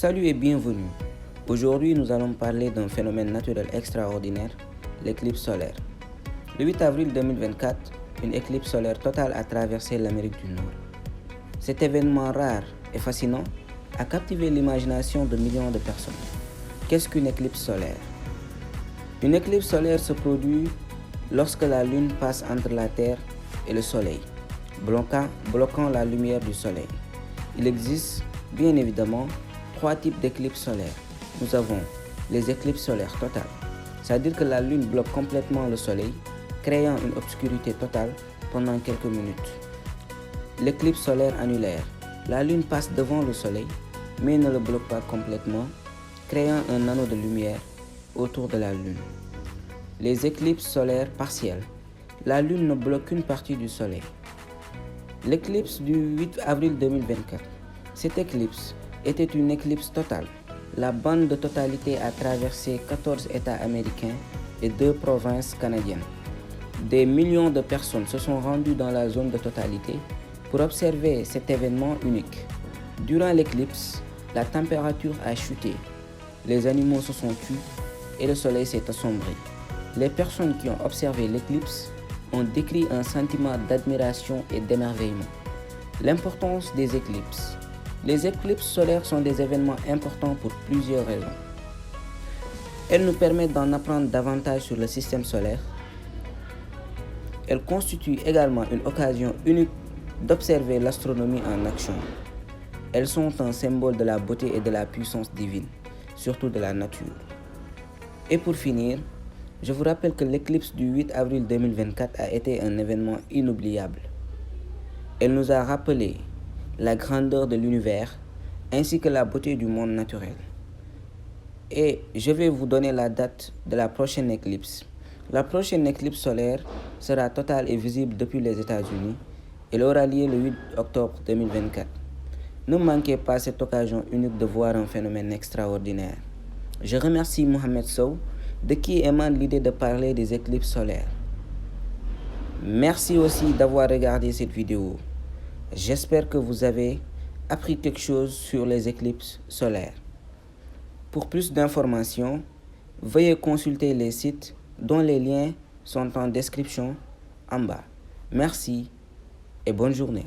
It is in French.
Salut et bienvenue. Aujourd'hui, nous allons parler d'un phénomène naturel extraordinaire, l'éclipse solaire. Le 8 avril 2024, une éclipse solaire totale a traversé l'Amérique du Nord. Cet événement rare et fascinant a captivé l'imagination de millions de personnes. Qu'est-ce qu'une éclipse solaire? Une éclipse solaire se produit lorsque la Lune passe entre la Terre et le Soleil, bloquant la lumière du Soleil. Il existe, bien évidemment, 3 types d'éclipses solaires. Nous avons les éclipses solaires totales, c'est-à-dire que la Lune bloque complètement le Soleil, créant une obscurité totale pendant quelques minutes. L'éclipse solaire annulaire, la Lune passe devant le Soleil, mais ne le bloque pas complètement, créant un anneau de lumière autour de la Lune. Les éclipses solaires partielles, la Lune ne bloque qu'une partie du Soleil. L'éclipse du 8 avril 2024. Cette éclipse était une éclipse totale. La bande de totalité a traversé 14 États américains et 2 provinces canadiennes. Des millions de personnes se sont rendues dans la zone de totalité pour observer cet événement unique. Durant l'éclipse, la température a chuté, les animaux se sont tus et le soleil s'est assombri. Les personnes qui ont observé l'éclipse ont décrit un sentiment d'admiration et d'émerveillement. L'importance des éclipses. Les éclipses solaires sont des événements importants pour plusieurs raisons. Elles nous permettent d'en apprendre davantage sur le système solaire. Elles constituent également une occasion unique d'observer l'astronomie en action. Elles sont un symbole de la beauté et de la puissance divine, surtout de la nature. Et pour finir, je vous rappelle que l'éclipse du 8 avril 2024 a été un événement inoubliable. Elle nous a rappelé la grandeur de l'univers ainsi que la beauté du monde naturel. Et je vais vous donner la date de la prochaine éclipse. La prochaine éclipse solaire sera totale et visible depuis les États-Unis. Elle aura lieu le 8 octobre 2024. Ne manquez pas cette occasion unique de voir un phénomène extraordinaire. Je remercie Mohamed Sow, de qui émane l'idée de parler des éclipses solaires. Merci aussi d'avoir regardé cette vidéo. J'espère que vous avez appris quelque chose sur les éclipses solaires. Pour plus d'informations, veuillez consulter les sites dont les liens sont en description en bas. Merci et bonne journée.